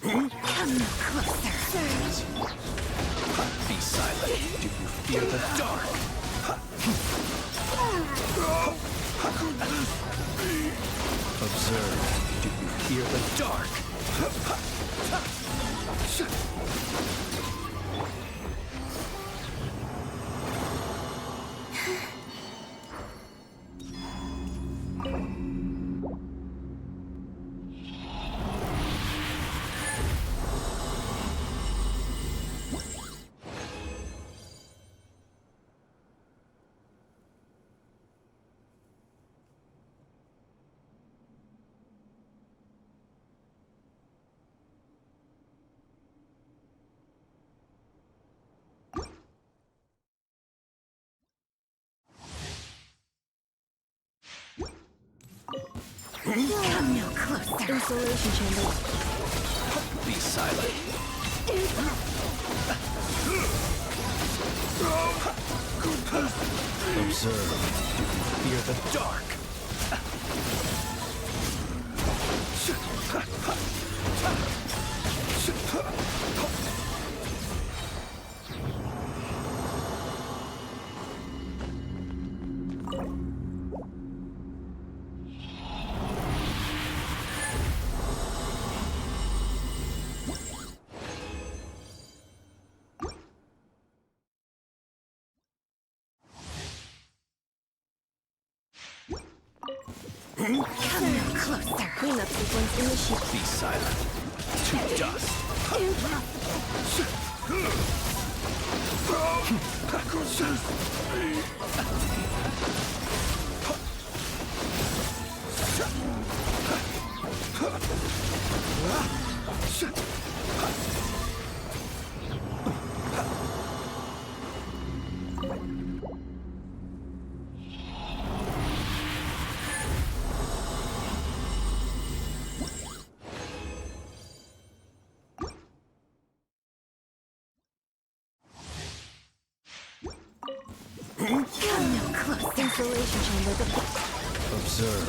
Come no closer. Surge. Be silent. Do you fear the dark? Observe. Do you fear the dark? Come no closer. Installation chamber. Be silent. Observe. Do you fear the dark? Come no closer. Cleanup sequence initiated. Be silent. To dust. Come no closer. Installation chamber deployed. Observe.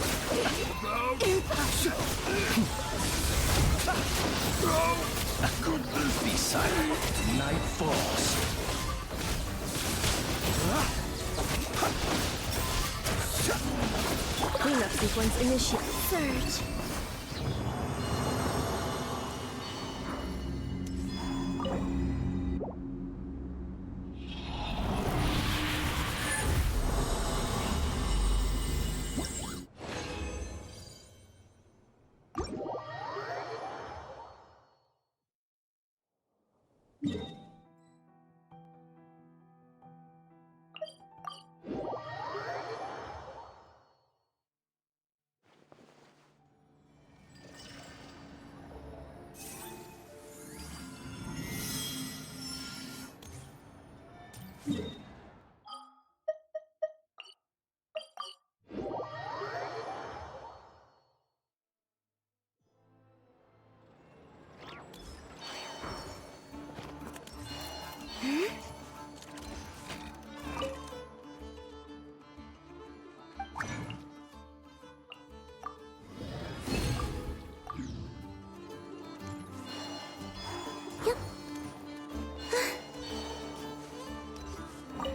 Be silent. Night falls. Cleanup sequence initiated. Surge.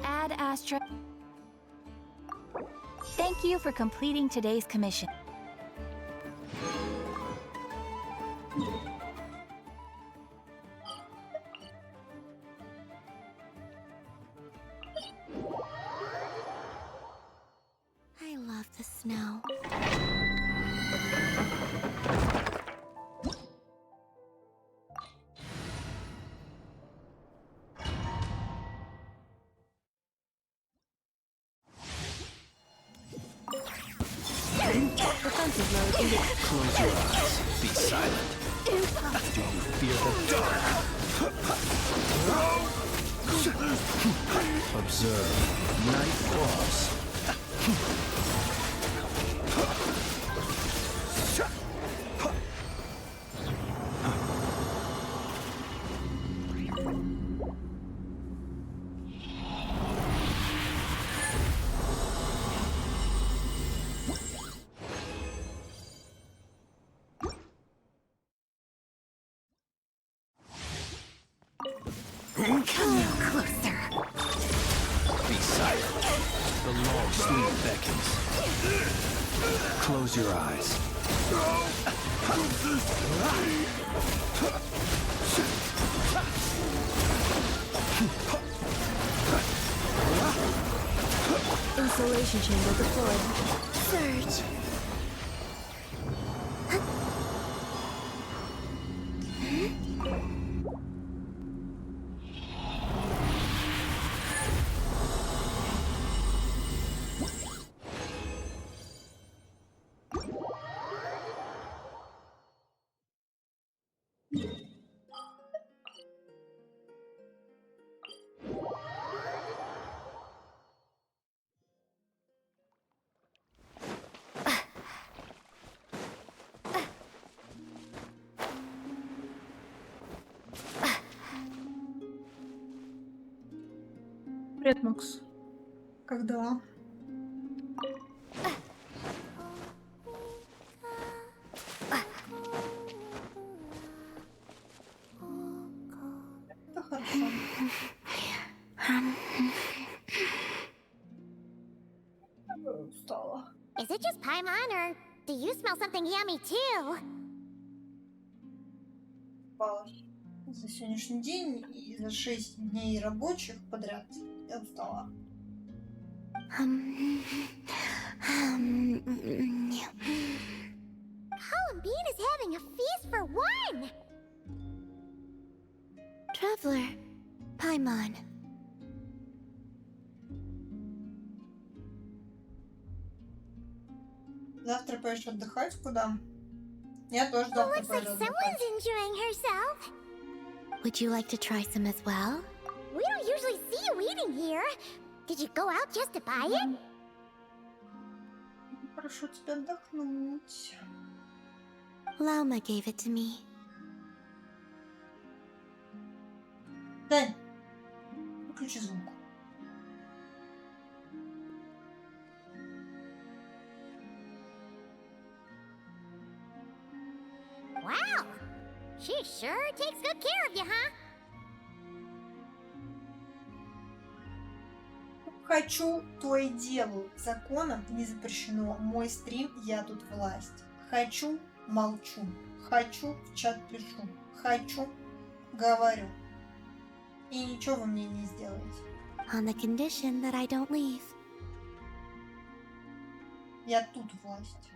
Ad Astra. Thank you for completing today's commission. I love the snow. Defensive mode indicated. Close your eyes. Be silent. Do you fear the dark? Observe. Night falls. Come no closer. Be silent. The long sleep beckons. Close your eyes. Installation chamber deployed. Surge. Привет, Макс. Как дела? Да хорошо. Устала. Is it just Paimon, or do you smell something yummy too? Устала. За сегодняшний день и за 6 дней рабочих подряд я устала. Um, um, Columbine is having a feast for one! Traveler, Paimon. Завтра поедешь отдыхать куда? Я тоже It завтра looks like поеду someone's отдыхать. enjoying herself. Would you like to try some as well? We don't usually see you eating here. Did you go out just to buy it? Прошу тебя отдохнуть. Lauma gave it to me. Дань, выключи звук. Wow! She sure takes good care of you, huh? Хочу, то и делаю. Законом не запрещено. Мой стрим, я тут власть. Хочу, молчу. Хочу, в чат пишу. Хочу, говорю. И ничего вы мне не сделаете. On the condition that I don't leave. Я тут власть.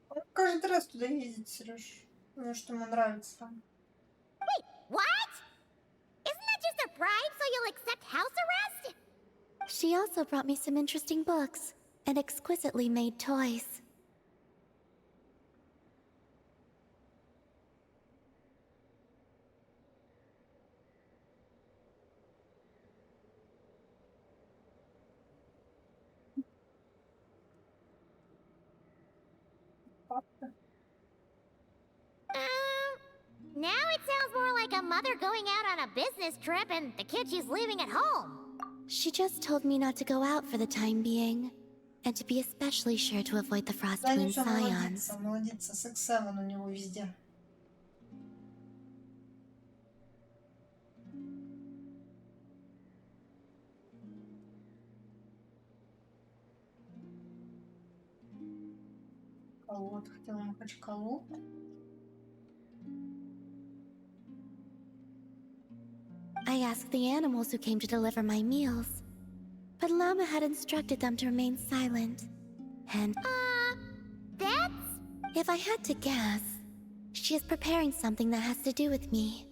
Он каждый раз туда ездит, Сереж. Потому что ему нравится там. What? Isn't that just a bribe so you'll accept house arrest? She also brought me some interesting books and exquisitely made toys. Now it sounds more like a mother going out on a business trip and the kid she's leaving at home. She just told me not to go out for the time being, and to be especially sure to avoid the frost Да, moon ничего, scions. молодится, молодится. Секс-7 у него везде. Вот, хотела махачкалу. I asked the animals who came to deliver my meals, but Llama had instructed them to remain silent. And That's... if I had to guess, she is preparing something that has to do with me.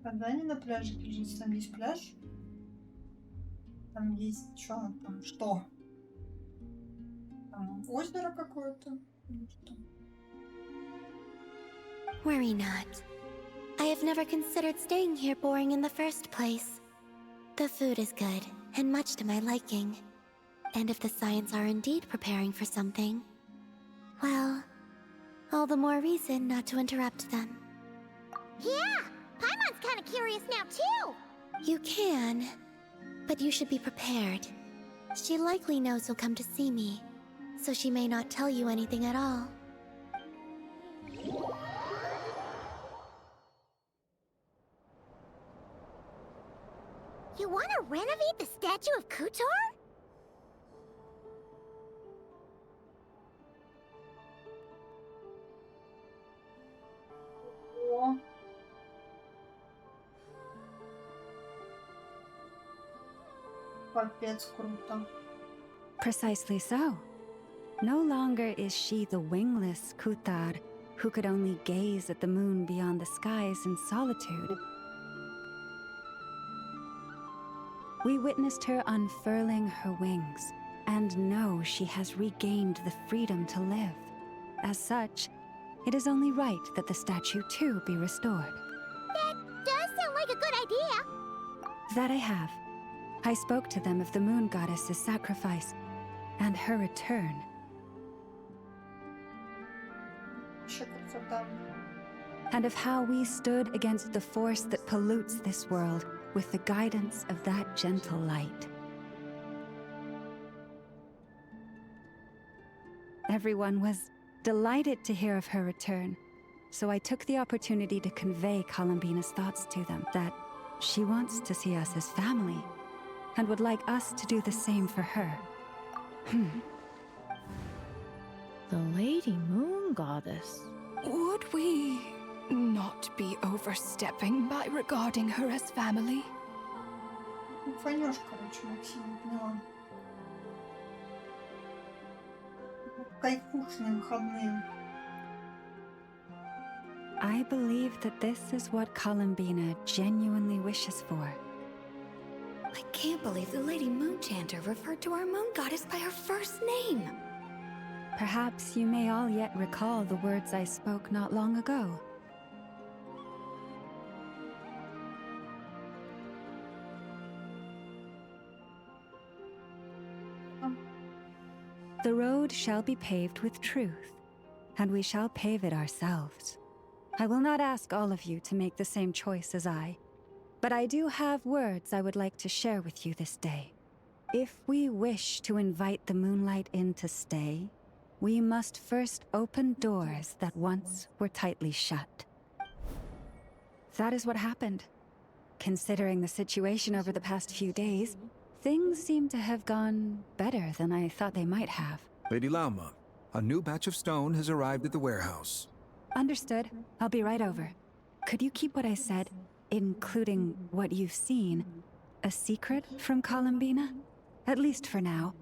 Когда они на пляже пишут, там есть пляж? Там есть что? Там что? Там озеро какое-то? Или что? Worry not. I have never considered staying here boring in the first place. The food is good, and much to my liking. And if the Scions are indeed preparing for something, well, all the more reason not to interrupt them. Yeah! Paimon's kind of curious now, too! You can, but you should be prepared. She likely knows you'll come to see me, so she may not tell you anything at all. You want to renovate the statue of Kutor? О! Капец круто. Precisely so. No longer is she the wingless Kutar who could only gaze at the moon beyond the skies in solitude. We witnessed her unfurling her wings and know she has regained the freedom to live. As such, it is only right that the statue too be restored. That does sound like a good idea. That I have. I spoke to them of the moon goddess's sacrifice and her return. Вообще красота. And of how we stood against the force that pollutes this world with the guidance of that gentle light. Everyone was delighted to hear of her return, so I took the opportunity to convey Columbina's thoughts to them, that she wants to see us as family, and would like us to do the same for her. The Lady Moon Goddess. Would we not be overstepping by regarding her as family? Фанёшь, короче, Максим, поняла. Кайфушные выходные. I believe that this is what Columbina genuinely wishes for. I can't believe the Lady Moon Chanter referred to our moon goddess by her first name. Perhaps you may all yet recall the words I spoke not long ago. The road shall be paved with truth, and we shall pave it ourselves. I will not ask all of you to make the same choice as I, but I do have words I would like to share with you this day. If we wish to invite the moonlight in to stay, we must first open doors that once were tightly shut. That is what happened. Considering the situation over the past few days, things seem to have gone better than I thought they might have. Lady Lauma, a new batch of stone has arrived at the warehouse. Understood. I'll be right over. Could you keep what I said, including what you've seen, a secret from Columbina? At least for now.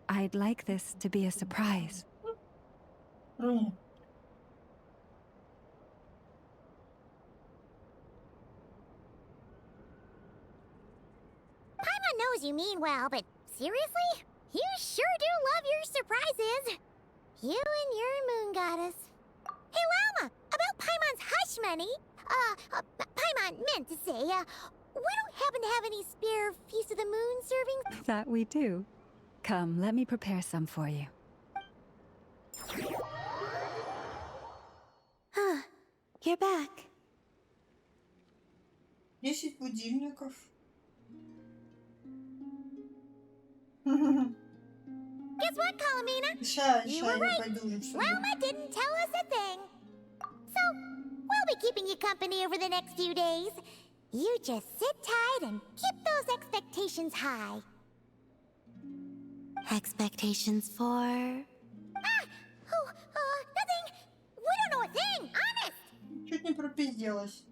I'd like this to be a surprise. Руни. Paimon knows you mean well, but seriously? You sure do love your surprises. You and your moon goddess. Hey, Lauma, about Paimon's hush money. Paimon meant to say, we don't happen to have any spare Feast of the Moon servings. That we do. Come, let me prepare some for you. Huh. You're back. 10 будильников. Guess what, Colomina? Ща You я were right. пойду уже всё. Lauma didn't tell us a thing. So, we'll be keeping you company over the next few days. You just sit tight and keep those expectations high. Expectations for... Nothing. We don't know a thing, honest. Чуть не пропизделась.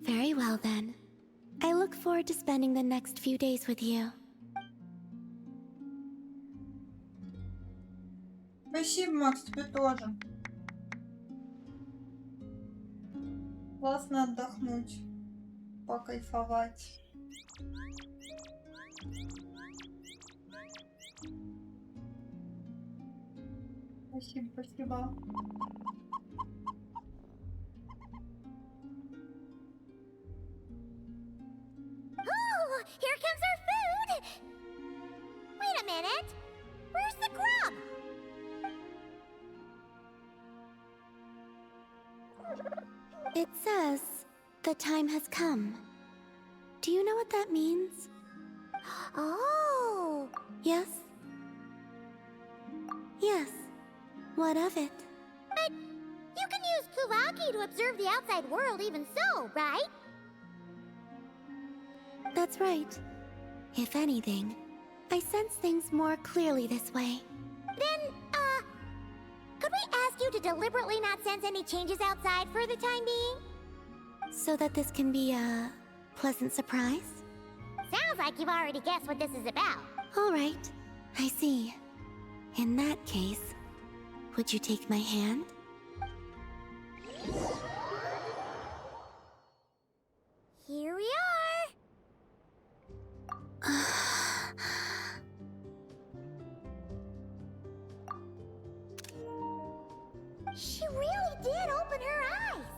Very well then. I look forward to spending the next few days with you. Спасибо, Макс, тебе тоже. Классно отдохнуть, покайфовать. Спасибо, спасибо. Oh, here comes our food. Wait a minute. Where's the grub? It says, the time has come. Do you know what that means? Oh. Yes? Yes. What of it? But you can use Kuvaki to observe the outside world even so, right? That's right. If anything, I sense things more clearly this way. Then, could we ask you to deliberately not sense any changes outside for the time being? So that this can be a pleasant surprise? Sounds like you've already guessed what this is about. All right. I see. In that case, would you take my hand? Here we are. She really did open her eyes.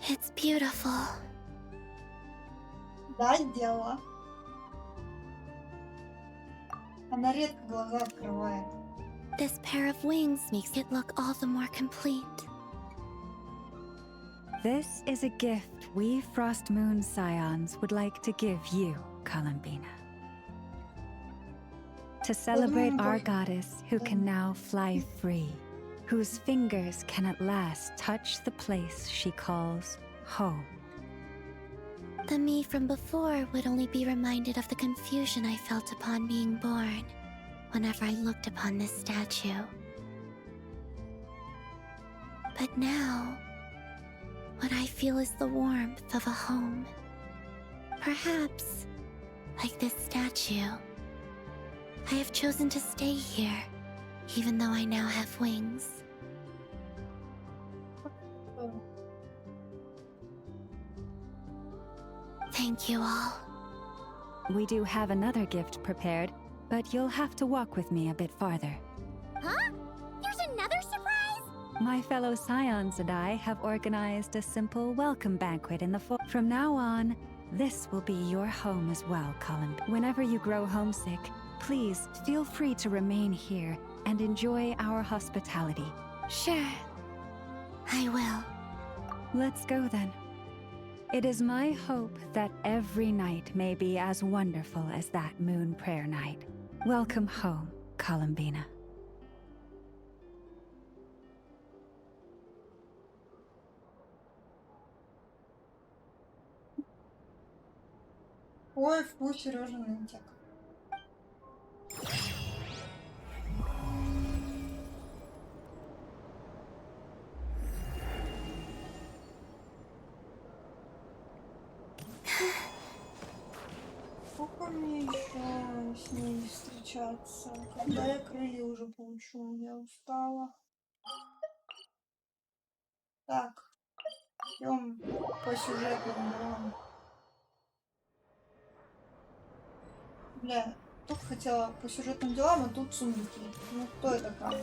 It's beautiful. Да, дело. Она редко глаза открывает. This pair of wings makes it look all the more complete. This is a gift we Frost Moon Scions would like to give you, Columbina. To celebrate our goddess who can now fly free, whose fingers can at last touch the place she calls home. The me from before would only be reminded of the confusion I felt upon being born whenever I looked upon this statue. But now, what I feel is the warmth of a home. Perhaps, like this statue, I have chosen to stay here, even though I now have wings. Thank you all. We do have another gift prepared, but you'll have to walk with me a bit farther. Huh? There's another surprise? My fellow scions and I have organized a simple welcome banquet in the From now on, this will be your home as well, Colin. Whenever you grow homesick, please feel free to remain here and enjoy our hospitality. Sure, I will. Let's go then. It is my hope that every night may be as wonderful as that moon prayer night. Welcome home, Columbina. Ой, фу, Сережа нытик. Сколько мне еще с ней встречаться? Когда я крылья уже получу? Я устала. Так, идем по сюжетным делам. Бля, только хотела по сюжетным делам, а тут сундуки. Ну кто это там?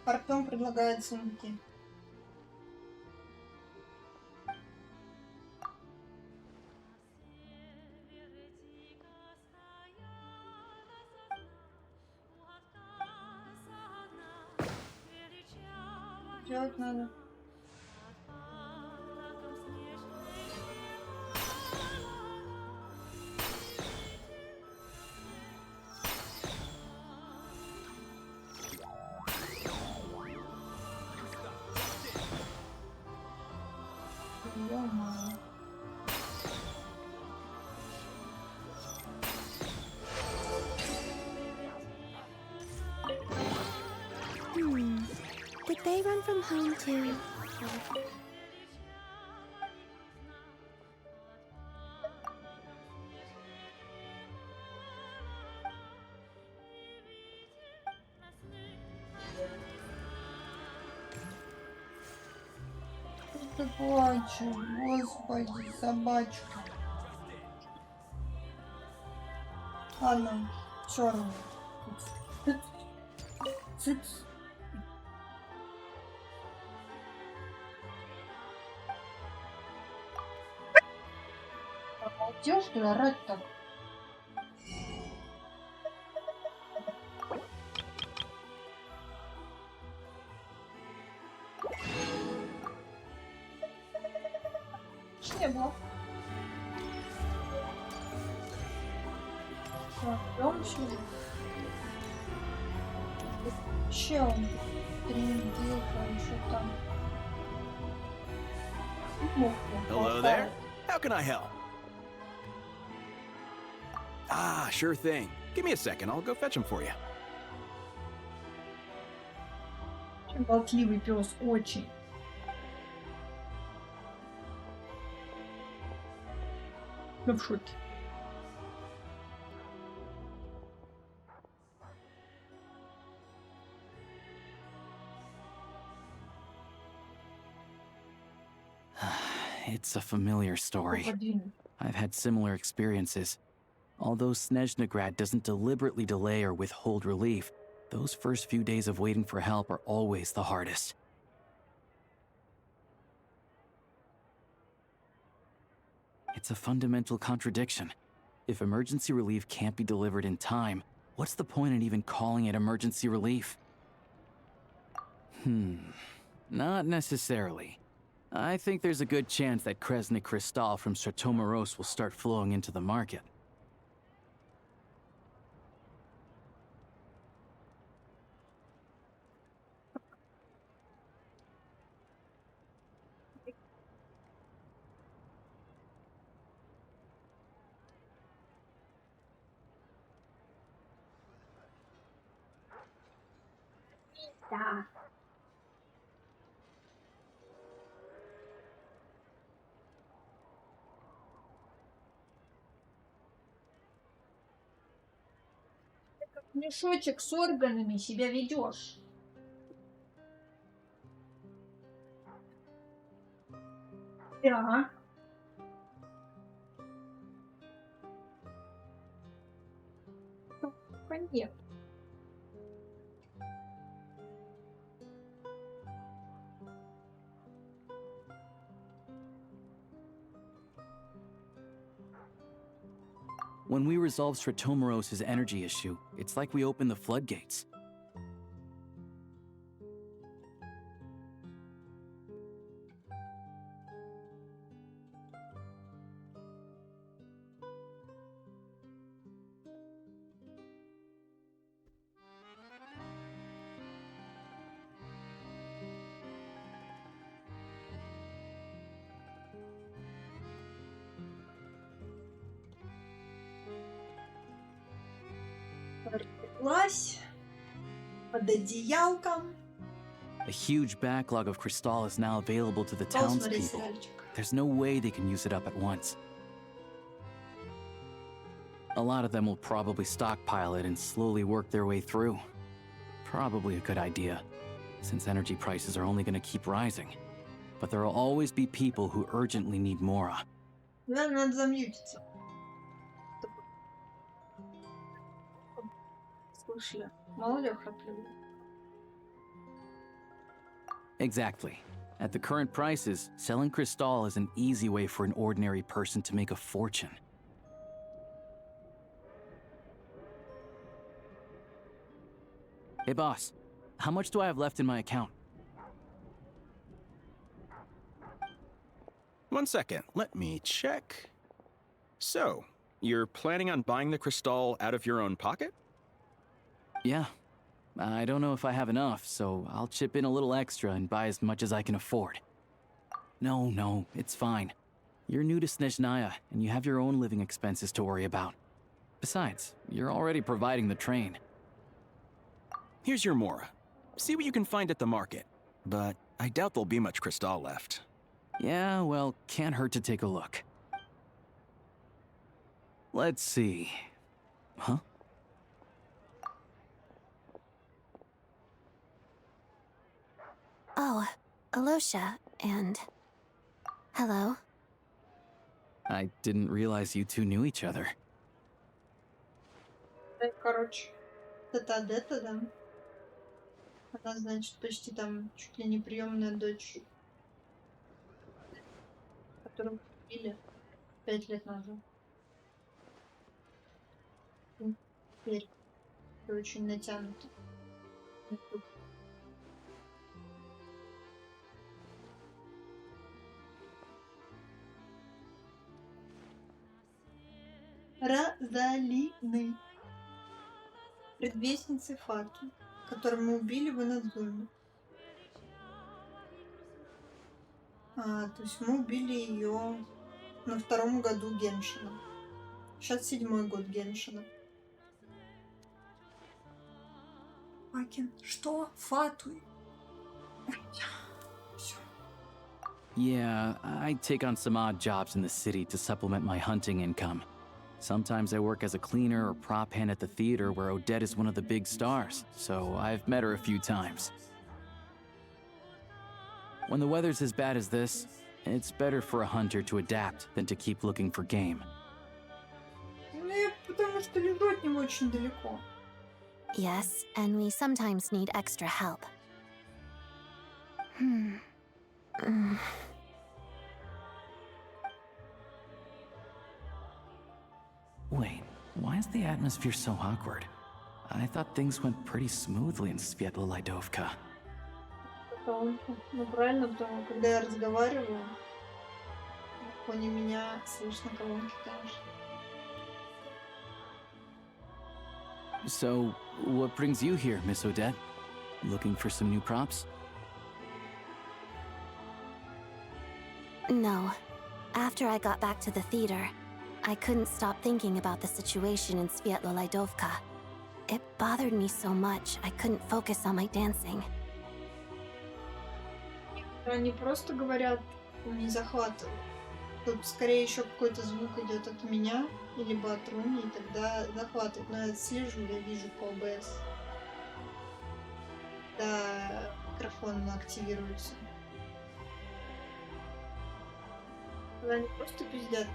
Артем предлагает сундуки. Делать надо. Ё-моё. Did they run from home too? Ты плачешь, господи, собачка. Ладно, всё равно. Цыц. Цыц. Помолчишь, что ли, орать так? Не было. Так, идём сюда. Еще он трендилка, еще там. Hello there. How can I help? Ah, sure thing. Give me a second. I'll go fetch him for you. Очень болтливый пес, очень. Я в шоке. It's a familiar story. Подвинуть. I've had similar experiences. Although Snezhnegrad doesn't deliberately delay or withhold relief, those first few days of waiting for help are always the hardest. It's a fundamental contradiction. If emergency relief can't be delivered in time, what's the point in even calling it emergency relief? Not necessarily. I think there's a good chance that Kresny Crystal from Stratomaros will start flowing into the market. Да. Ты как мешочек с органами себя ведешь. Да. Нет. When we resolve Stratomoros's energy issue, it's like we open the floodgates. Разлеглась под одеялком. A huge backlog of crystal is now available to the Смотри townspeople. сериальчик. There's no way they can use it up at once. A lot of them will probably stockpile it and slowly work their way through. Probably a good idea, since energy prices are only going to keep rising. But there will always be people who urgently need Mora. Наверное, надо замьютиться. Слышали? Мало ли охрапливый. Exactly. At the current prices, selling crystal is an easy way for an ordinary person to make a fortune. Hey boss, how much do I have left in my account? 1 second, let me check. So, you're planning on buying the crystal out of your own pocket? Yeah. I don't know if I have enough, so I'll chip in a little extra and buy as much as I can afford. No, it's fine. You're new to Snezhnaya, and you have your own living expenses to worry about. Besides, you're already providing the train. Here's your Mora. See what you can find at the market. But I doubt there'll be much crystal left. Yeah, well, can't hurt to take a look. Let's see. Huh? Oh, Alosha, and... Hello. I didn't realize you two knew each other. Короче, это да. Она, значит, почти там чуть ли не приемная дочь, которую убили 5 лет назад. Теперь это очень натянуто. Розалины. Предвестницы Факи, которую мы убили в Инадзуме. То есть мы убили ее на 2-м году геншина. Сейчас 7-й год геншина. Факин, что? Фатуй. Все. Yeah, I take on some odd jobs in the city to supplement my hunting income. Sometimes I work as a cleaner or prop hand at the theater where Odette is one of the big stars, so I've met her a few times. When the weather's as bad as this, it's better for a hunter to adapt than to keep looking for game. Потому что лежу от него очень далеко. Yes, and we sometimes need extra help. Wait, why is the atmosphere so awkward? I thought things went pretty smoothly in Svietlo Laidovka. Ну правильно, потому что когда я разговариваю, на фоне меня слышно колонки тоже. So, what brings you here, Miss Odette? Looking for some new props? No. After I got back to the theater, I couldn't stop thinking about the situation in Svietlo Laidovka. It bothered me so much I couldn't focus on my dancing. Они просто говорят, не захватывай. Тут скорее еще какой-то звук идет от меня, либо от Руни, и тогда захватывает. Но я слежу, я вижу по ОБС. Да, микрофон активируется. Когда они просто пиздят.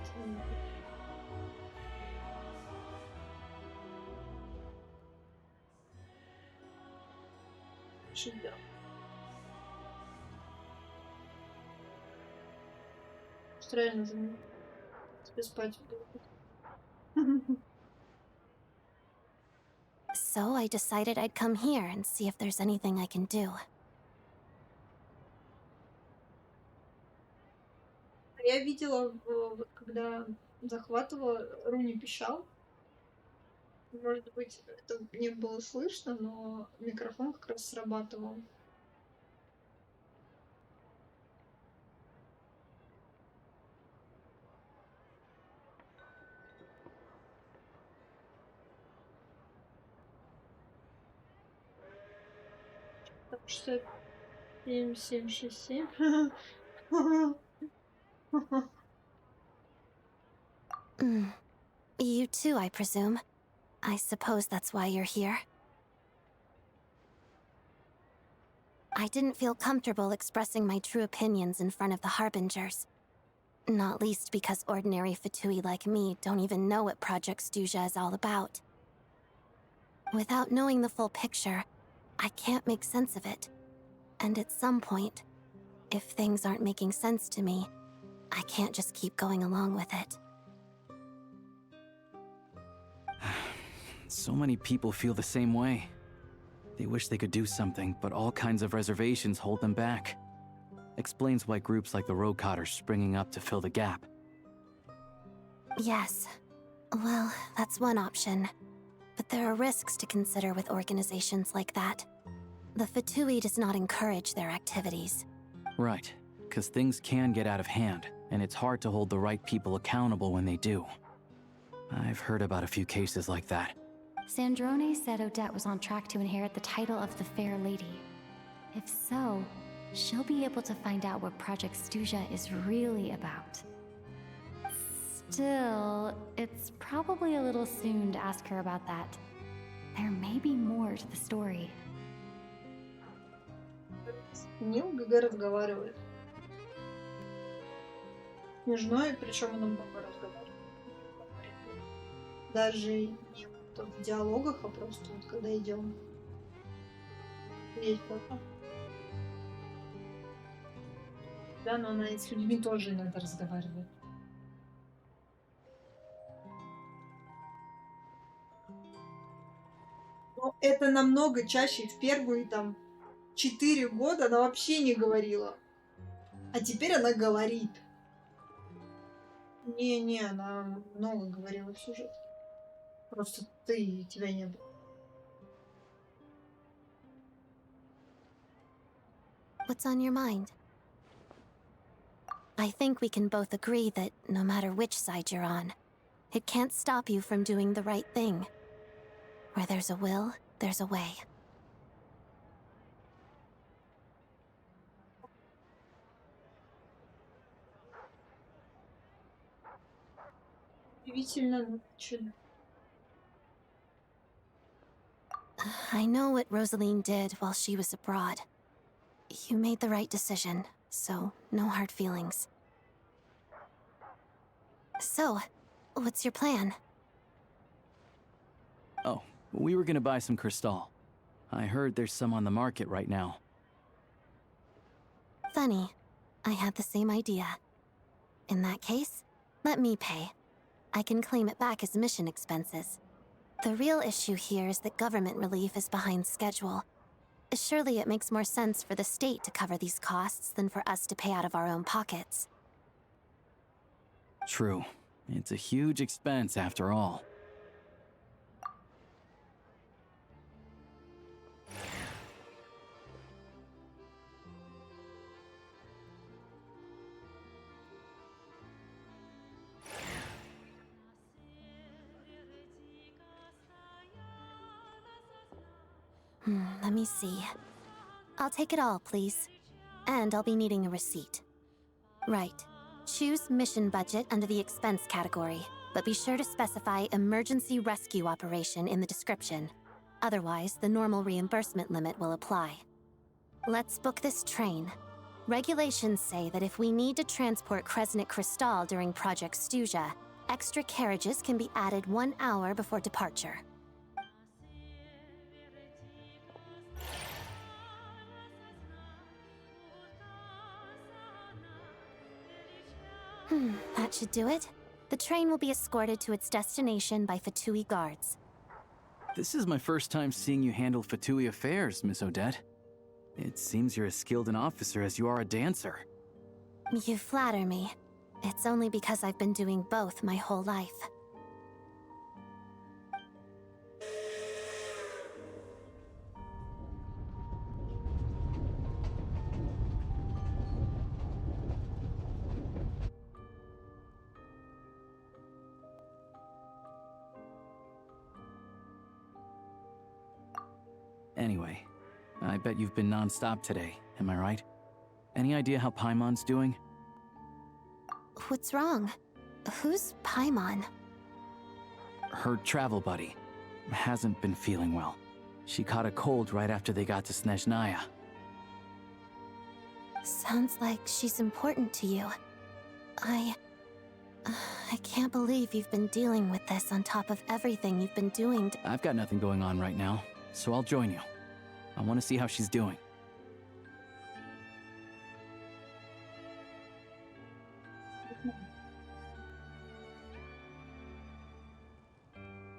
Шедевр. Что реально уже тебе спать будет. So I decided I'd come here and see if there's anything I can do. Я видела, вот когда захватывала, Руни пищал. Может быть, это не было слышно, но микрофон как раз срабатывал. Так, 67, 767. You too, I presume. I suppose that's why you're here. I didn't feel comfortable expressing my true opinions in front of the Harbingers. Not least because ordinary Fatui like me don't even know what Project Stuja is all about. Without knowing the full picture, I can't make sense of it. And at some point, if things aren't making sense to me, I can't just keep going along with it. So many people feel the same way. They wish they could do something, but all kinds of reservations hold them back. Explains why groups like the Roadcott are springing up to fill the gap. Yes. Well, that's one option. But there are risks to consider with organizations like that. The Fatui does not encourage their activities. Right, because things can get out of hand, and it's hard to hold the right people accountable when they do. I've heard about a few cases like that. Sandrone said Odette was on track to inherit the title of the Fair Lady. If so, she'll be able to find out what Project Stuja is really about. Still, it's probably a little soon to ask her about that. There may be more to the story. Нил ГГ разговаривает. Княжной, причем она много разговаривает. Даже не в диалогах, а просто вот когда идем. Есть фото. Да, но она и с людьми тоже иногда разговаривает. Но это намного чаще. В первые там 4 года она вообще не говорила. А теперь она говорит. Не, она много говорила в сюжете. Просто тебя не было. What's on your mind? I think we can both agree that no matter which side you're on, it can't stop you from doing the right thing. Where there's a will, there's a way. Удивительно, чудо. I know what Rosaline did while she was abroad. You made the right decision, so no hard feelings. So, what's your plan? Oh, we were gonna buy some crystal. I heard there's some on the market right now. Funny. I had the same idea. In that case, let me pay. I can claim it back as mission expenses. The real issue here is that government relief is behind schedule. Surely it makes more sense for the state to cover these costs than for us to pay out of our own pockets. True. It's a huge expense after all. Let me see. I'll take it all, please. And I'll be needing a receipt. Right. Choose mission budget under the expense category, but be sure to specify emergency rescue operation in the description. Otherwise, the normal reimbursement limit will apply. Let's book this train. Regulations say that if we need to transport Kresnik Crystal during Project Stuja, extra carriages can be added 1 hour before departure. That should do it. The train will be escorted to its destination by Fatui guards. This is my first time seeing you handle Fatui affairs, Miss Odette. It seems you're as skilled an officer as you are a dancer. You flatter me. It's only because I've been doing both my whole life. Anyway, I bet you've been non-stop today, am I right? Any idea how Paimon's doing? What's wrong? Who's Paimon? Her travel buddy hasn't been feeling well. She caught a cold right after they got to Snezhnaya. Sounds like she's important to you. I can't believe you've been dealing with this on top of everything you've been doing to— I've got nothing going on right now, so I'll join you. I want to see how she's doing.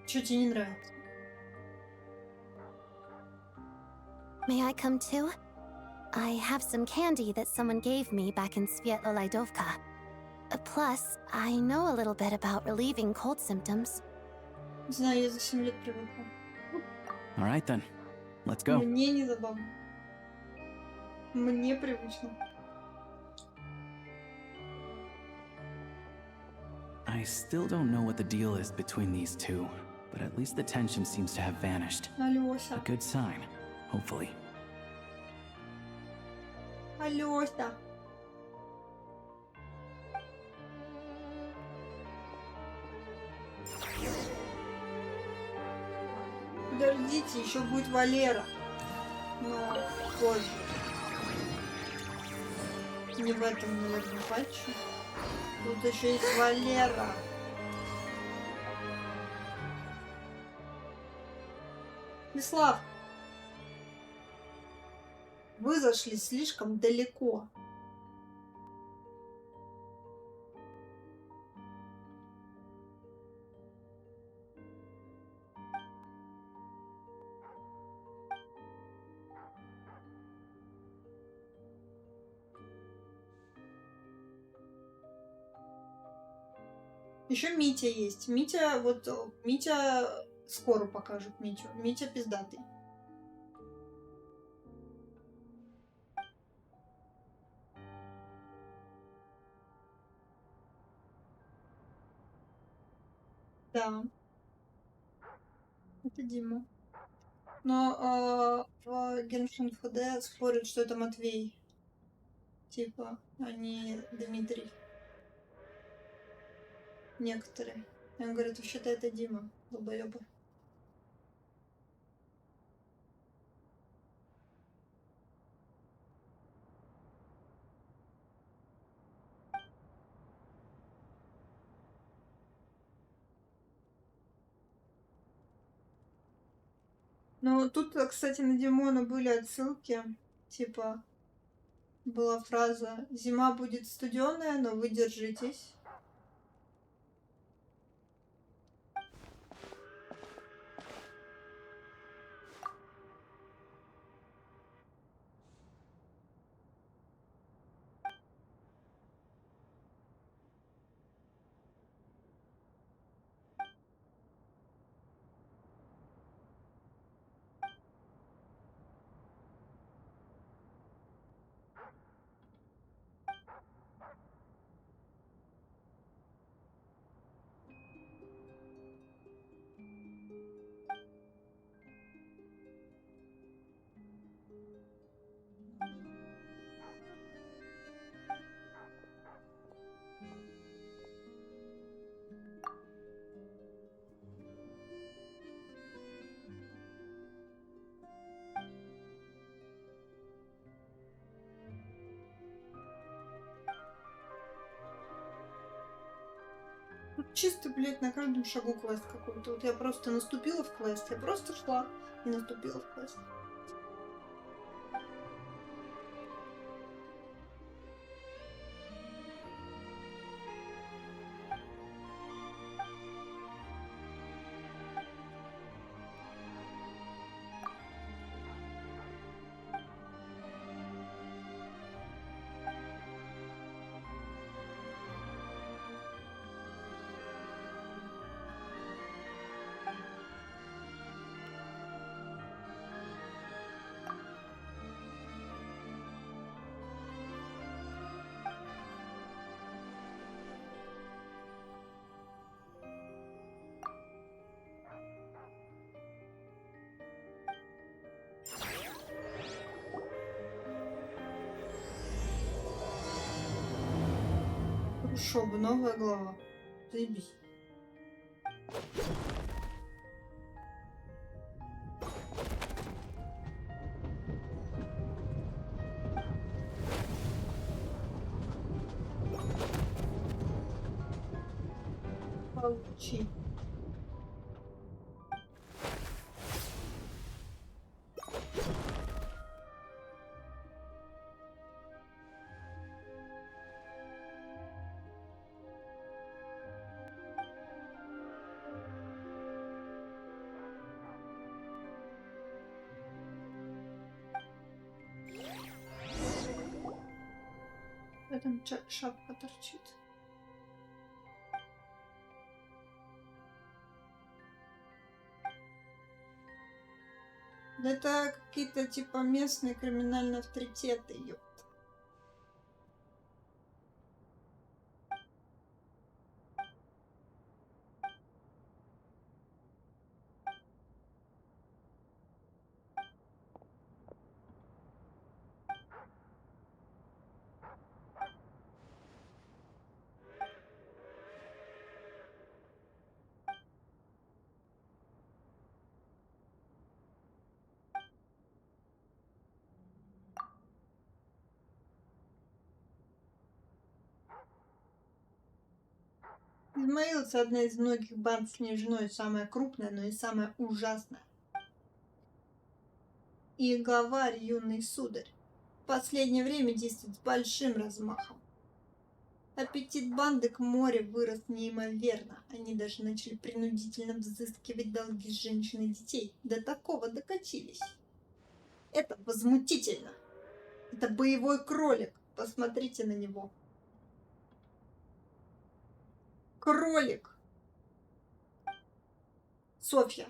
Что тебе не нравится? May I come too? I have some candy that someone gave me back in Svietla Laidovka. Plus, I know a little bit about relieving cold symptoms. Не знаю, я за 7 лет привыкла. All right then, let's go. Мне не забавно. Мне привычно. I still don't know what the deal is between these two, but at least the tension seems to have vanished. Алёся. A good sign, hopefully. Алёся. Подождите, еще будет Валера. Но позже. Не в этом, наверное, патче. Тут еще есть Валера. Мислав, вы зашли слишком далеко. Еще Митя есть. Митя, вот Митя скоро покажет Митю. Митя пиздатый. Да. Это Дима. Но в Genshin FD спорят, что это Матвей. Типа, а не Дмитрий. Некоторые. Он говорит, вообще-то это Дима, долбоёбы. Ну, тут, кстати, на Димона были отсылки. Типа, была фраза «Зима будет студеная, но вы держитесь». Тут чисто, блядь, на каждом шагу квест какой-то. Вот я просто наступила в квест. Я просто шла и наступила в квест. Хорошо бы, новая глава. Заебись. Получи. В этом шапка торчит. Да это какие-то типа местные криминальные авторитеты, ёпта. Измаилс — одна из многих банд с княжной, самая крупная, но и самая ужасная. И главарь юный сударь. В последнее время действует с большим размахом. Аппетит банды к морю вырос неимоверно. Они даже начали принудительно взыскивать долги с женщин и детей. До такого докатились. Это возмутительно. Это боевой кролик. Посмотрите на него. Кролик. Софья.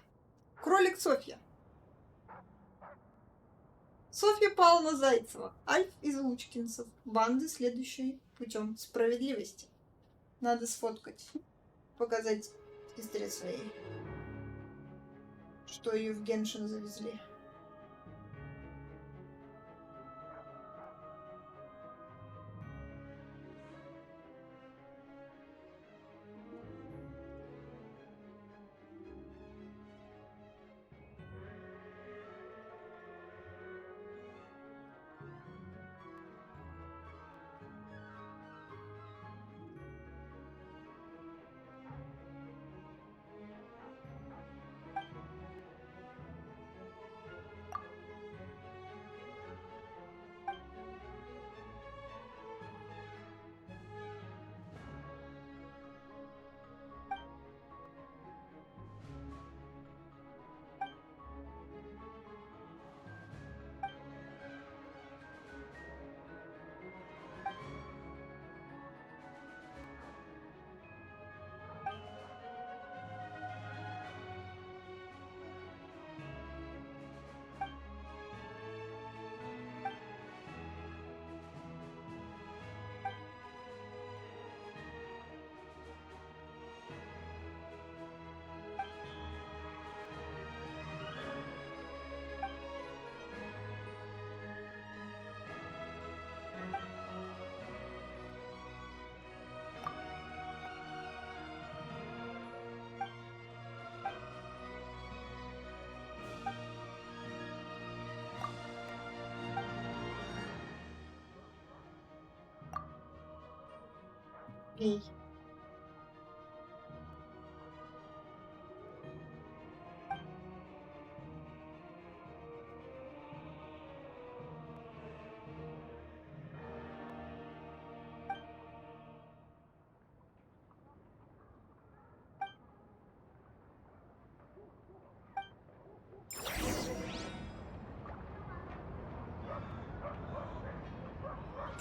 Кролик Софья. Софья Павловна Зайцева. Альф из Лучкинцев. Банды, следующей путем справедливости. Надо сфоткать. Показать сестре своей, что ее в геншин завезли. Ей.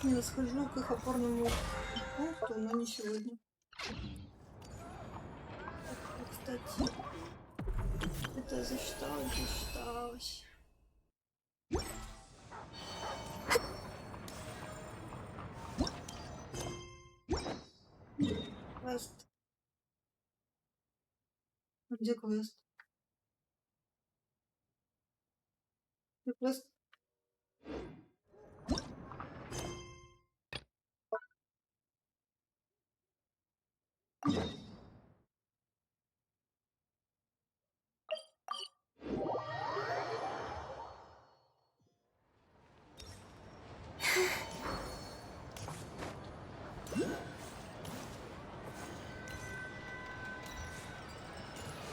Я схожу к их опорному пункту, но не сегодня. Так, кстати, это засчиталось. Квест. Где квест? Где квест?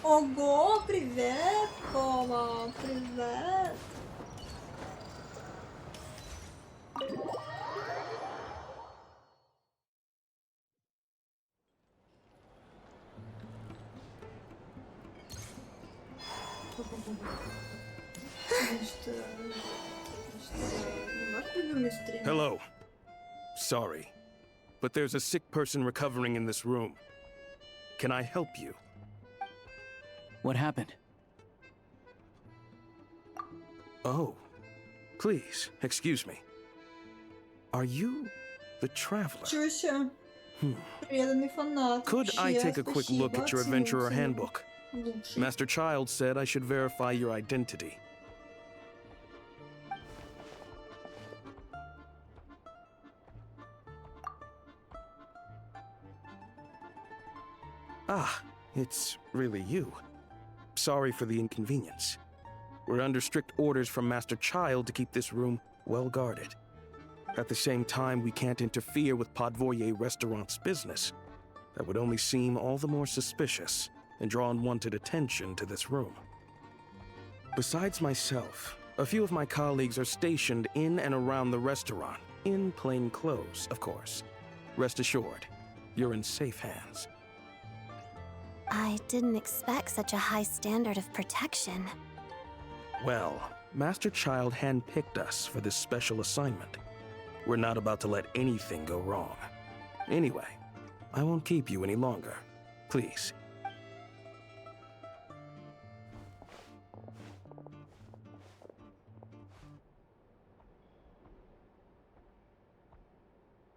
Ого, привет, Кома, привет. Hello. Sorry, but there's a sick person recovering in this room. Can I help you? What happened? Oh, please, excuse me. Are you the traveler? Чё себе? Преданный фанат. Could I Вообще, take a quick look спасибо, at your оценил, adventurer оценил. handbook? Лучший. Master Child said I should verify your identity. Ah, it's really you. Sorry for the inconvenience. We're under strict orders from Master Child to keep this room well guarded. At the same time, we can't interfere with Podvoye Restaurant's business. That would only seem all the more suspicious and draw unwanted attention to this room. Besides myself, a few of my colleagues are stationed in and around the restaurant, in plain clothes, of course. Rest assured, you're in safe hands. I didn't expect such a high standard of protection. Well, Master Child handpicked us for this special assignment. We're not about to let anything go wrong. Anyway, I won't keep you any longer. Please.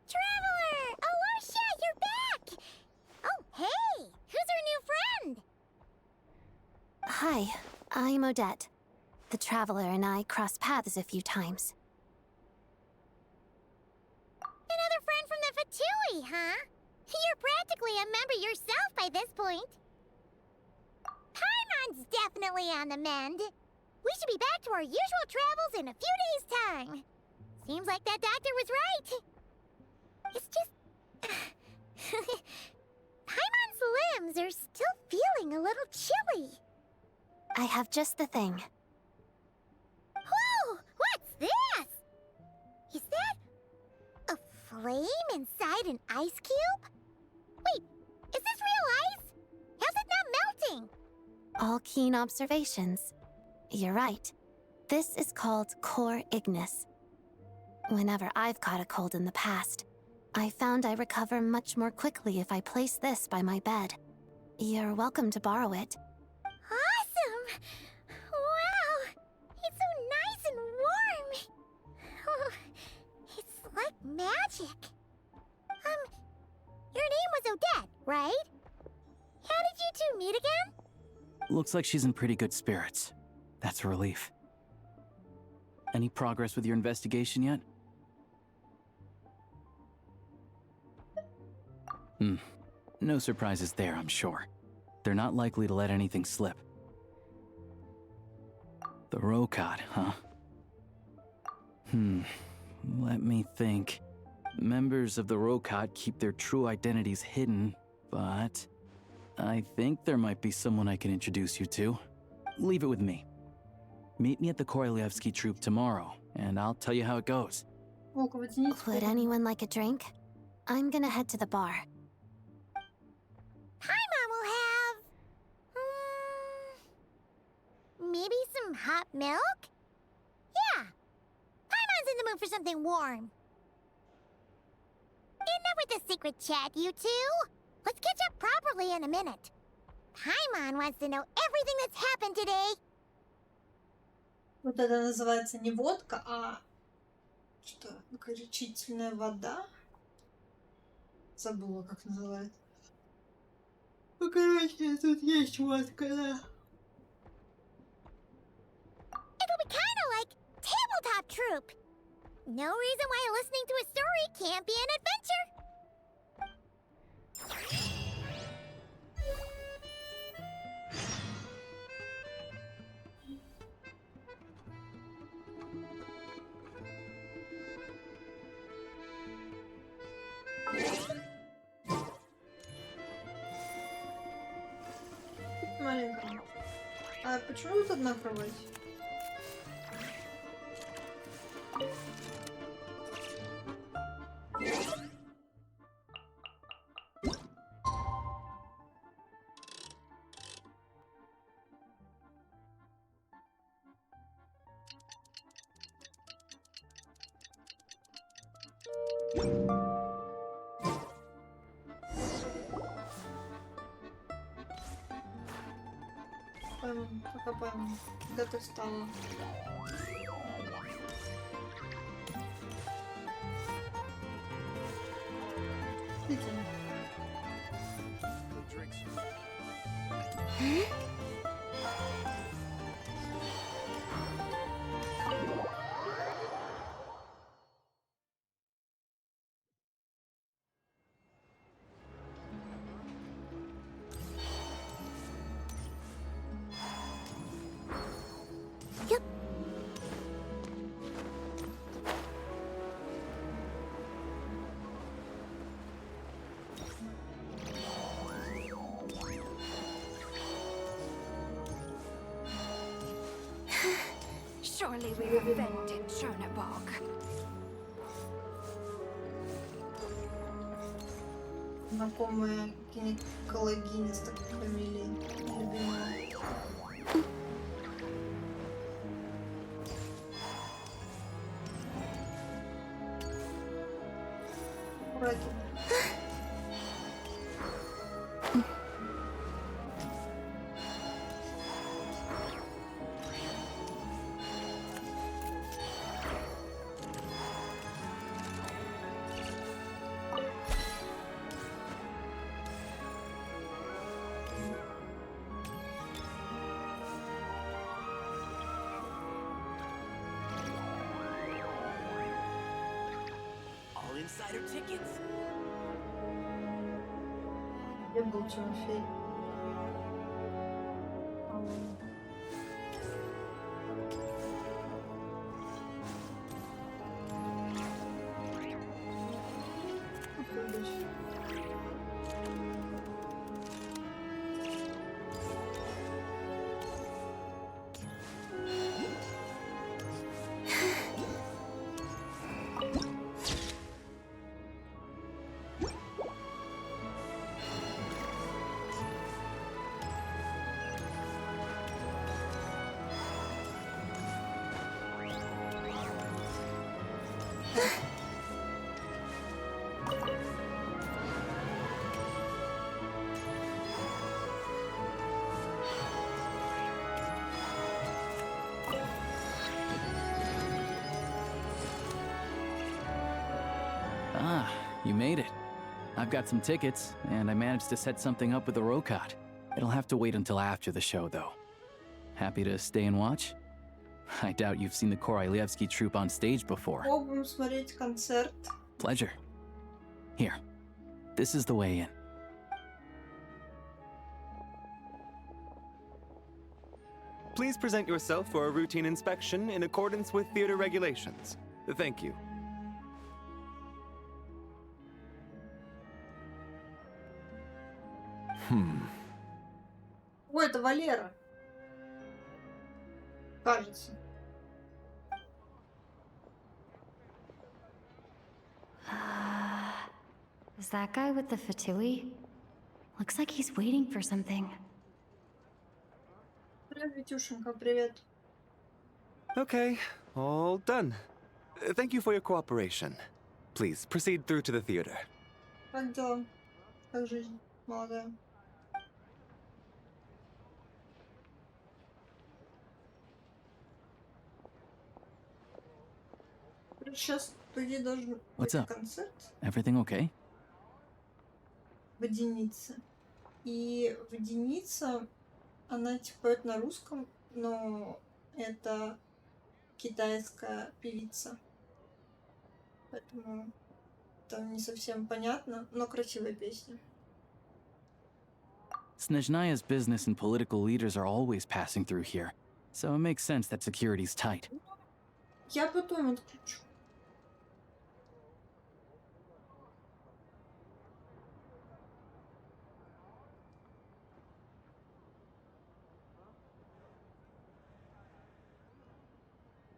Traveler! Alosha, you're back! Oh, hey! Who's our new friend? Hi, I'm Odette. The Traveler and I crossed paths a few times. Another friend from the Fatui, huh? You're practically a member yourself by this point. Paimon's definitely on the mend. We should be back to our usual travels in a few days' time. Seems like that doctor was right. It's just... Paimon's limbs are still feeling a little chilly. I have just the thing. Whoa! What's this? Is that a flame inside an ice cube? Wait, is this real ice? How's it not melting? All keen observations. You're right. This is called core ignis. Whenever I've caught a cold in the past, I found I recover much more quickly if I place this by my bed. You're welcome to borrow it. Awesome! Wow! It's so nice and warm! Oh, it's like magic. Your name was Odette, right? How did you two meet again? Looks like she's in pretty good spirits. That's a relief. Any progress with your investigation yet? No surprises there, I'm sure. They're not likely to let anything slip. The Rokad, huh? Let me think. Members of the Rokad keep their true identities hidden, but I think there might be someone I can introduce you to. Leave it with me. Meet me at the Korolyevsky troop tomorrow, and I'll tell you how it goes. Would anyone like a drink? I'm gonna head to the bar. Paimon will have... maybe some hot milk? Yeah. Paimon's in the mood for something warm. a secret chat, you two. Let's catch up properly in a minute. Paimon wants to know everything that's happened today. Вот это называется не водка, а что? Горячительная вода? Забыла, как называется. Ну, короче, тут есть водка, да. It'll be kinda like tabletop troop. No reason why listening to a story can't be an adventure. Маленькая. А почему тут одна кровать? Пока пойму, когда ты встала. Иди. Surely we have offended Chernobog. Знакомая гинекологиня с такой фамилией. Любимая. Аккуратнее. Insider tickets. Где был Тимофей? Ah, you made it. I've got some tickets, and I managed to set something up with the Rokot. It'll have to wait until after the show, though. Happy to stay and watch? I doubt you've seen the Korolyevsky troupe on stage before. Будем смотреть концерт. Pleasure. Here, this is the way in. Please present yourself for a routine inspection in accordance with theater regulations. Thank you. Ой, это Валера. Кажется. Is that guy with the fatui? Looks like he's waiting for something. Привет, Витюшенька, привет. Okay, all done. Thank you for your cooperation. Please proceed through to the theater. Как дела? Как жизнь, молодая? Сейчас, по идее, должен What's быть up? концерт Everything okay? водяницы. И водяница, она типа поет на русском, но это китайская певица. Поэтому там не совсем понятно, но красивая песня. Snezhnaya's business and political leaders are always passing through here, so it makes sense that security's tight. Я потом отключу.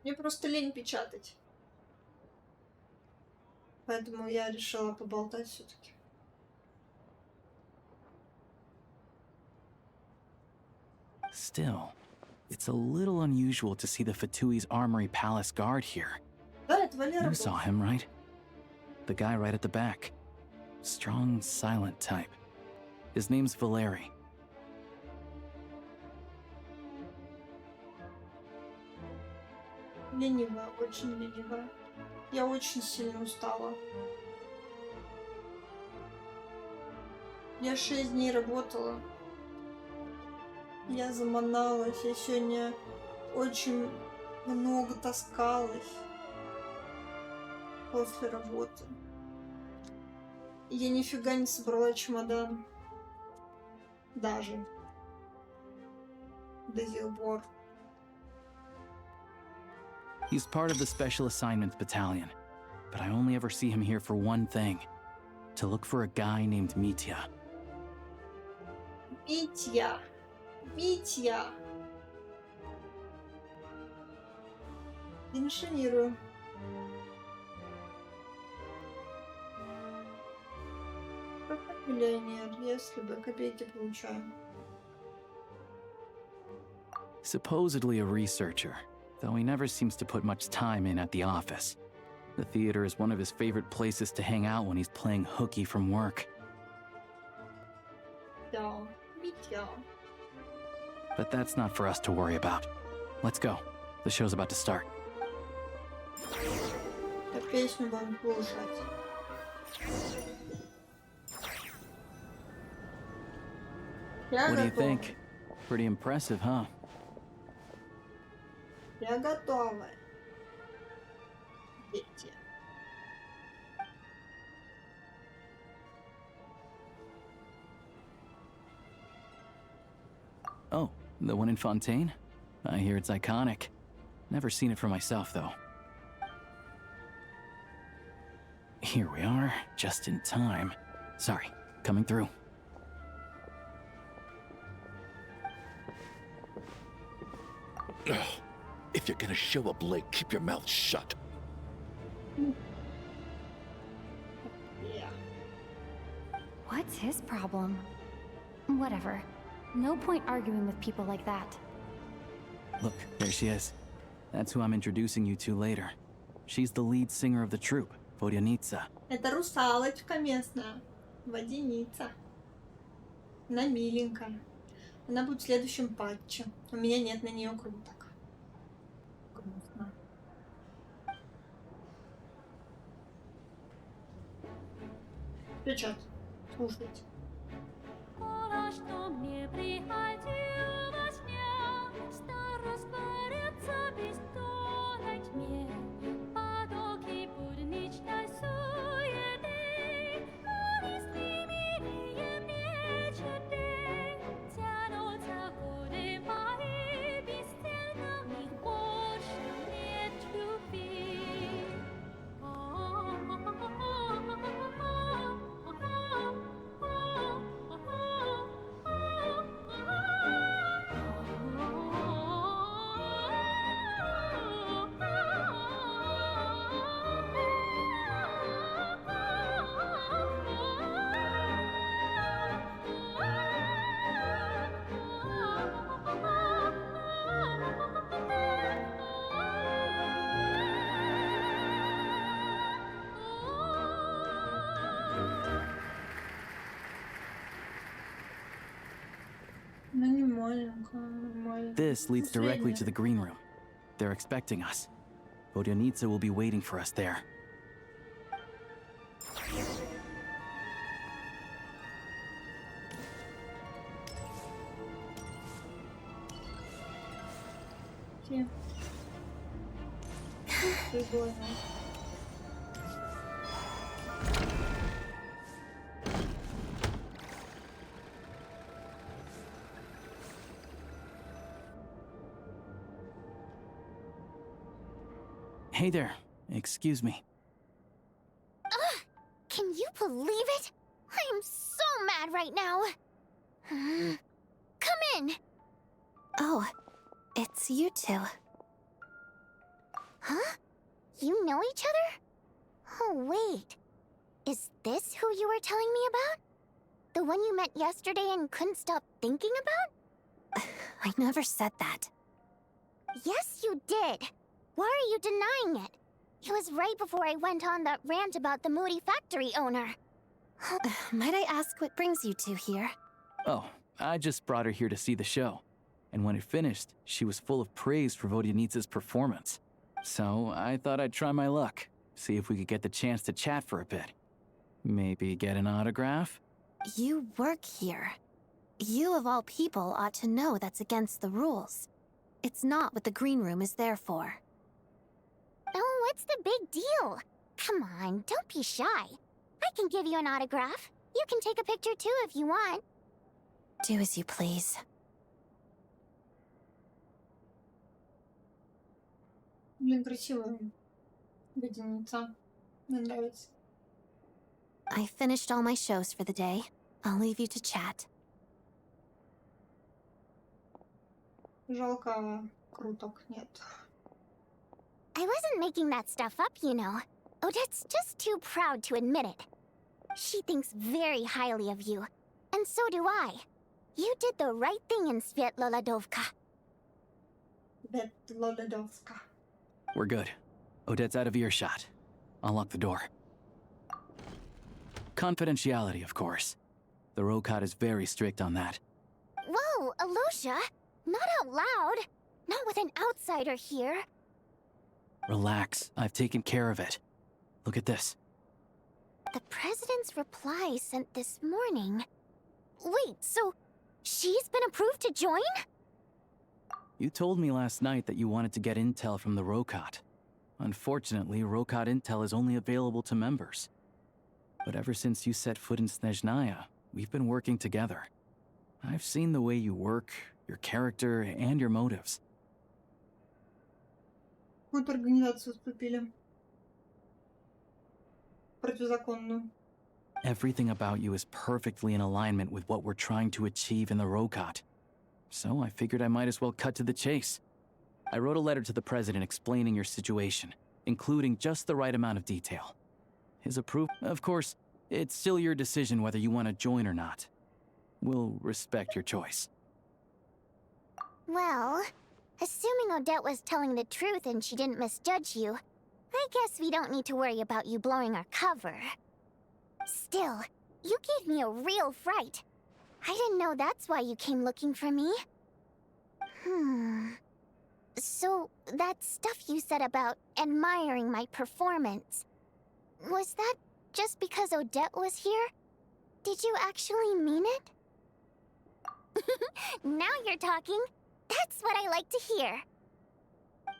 Мне просто лень печатать. Поэтому я решила поболтать все-таки. Still, it's a little unusual to see the Fatui's Armory Palace guard here. Да, это Валера You был. saw him, right? The guy right at the back. Strong, silent type. His name's Valeri. Ленивая, очень ленивая. Я очень сильно устала. Я 6 дней работала. Я заманалась. Я сегодня очень много таскалась после работы. Я нифига не собрала чемодан. Даже. До сих пор. He's part of the Special Assignments Battalion, but I only ever see him here for one thing. To look for a guy named Mitya. Митя. Митя. Инженерую. Какой миллионер, если бы копейки получаю. Supposedly a researcher, though he never seems to put much time in at the office. The theater is one of his favorite places to hang out when he's playing hooky from work. Да, Митя. But that's not for us to worry about. Let's go. The show's about to start. Да песню будем слушать. Я What do you готова. think? Pretty impressive, huh? Я готова. Дети. Oh, the one in Fontaine? I hear it's iconic. Never seen it for myself, though. Here we are, just in time. Sorry, coming through. If you're gonna show up late, keep your mouth shut. Yeah. What's his problem? Whatever. No point arguing with people like that. Look, there she is. That's who I'm introducing you to later. She's the lead singer of the troupe, Vodyanitsa. Это русалочка местная. Водяница. Она миленькая. Она будет в следующем патче. У меня нет на нее круток. Грустно. Сейчас. Слушайте. Что мне приходил во сне, старость без тона тьме, потоки будничной суеты, повисли милые мечты, тянутся годы мои, бесцельно в них больше нет любви. Ну не маленькая, нормально. This leads Ну, directly средняя. to the green room. They're expecting us. Vodyanitsa will be waiting for us there. Те. Прикольно. Hey there. Excuse me. Ugh! Can you believe it? I am so mad right now. Come in. Oh, it's you two. Huh? You know each other? Oh, wait. Is this who you were telling me about? The one you met yesterday and couldn't stop thinking about? I never said that. Yes, you did. Why are you denying it? It was right before I went on that rant about the moody factory owner. Might I ask what brings you two here? Oh, I just brought her here to see the show. And when it finished, she was full of praise for Vodyanitsa's performance. So I thought I'd try my luck, see if we could get the chance to chat for a bit. Maybe get an autograph? You work here. You of all people ought to know that's against the rules. It's not what the green room is there for. Oh, what's the big deal? Come on, don't be shy. I can give you an autograph. You can take a picture too if you want. Do as you please. Блин, красивая. Водяница. Мне нравится. I finished all my shows for the day. I'll leave you to chat. Жалко, круток нет. I wasn't making that stuff up, you know. Odette's just too proud to admit it. She thinks very highly of you, and so do I. You did the right thing in Svietloladovka. Svietloladovska. We're good. Odette's out of earshot. I'll lock the door. Confidentiality, of course. The Rokot is very strict on that. Whoa, Alosha! Not out loud! Not with an outsider here. Relax, I've taken care of it. Look at this. The president's reply sent this morning. Wait, so she's been approved to join? You told me last night that you wanted to get intel from the Rokot. Unfortunately, Rokot intel is only available to members. But ever since you set foot in Snezhnaya, we've been working together. I've seen the way you work, your character, and your motives. В какую организацию вступили? Противозаконную. Everything about you is perfectly in alignment with what we're trying to achieve in the Rokot. So I figured I might as well cut to the chase. I wrote a letter to the president explaining your situation, including just the right amount of detail. His approval, of course, it's still your decision whether you want to join or not. We'll respect your choice. Well, assuming Odette was telling the truth and she didn't misjudge you, I guess we don't need to worry about you blowing our cover. Still, you gave me a real fright. I didn't know that's why you came looking for me. So, that stuff you said about admiring my performance, was that just because Odette was here? Did you actually mean it? Now you're talking. That's what I like to hear.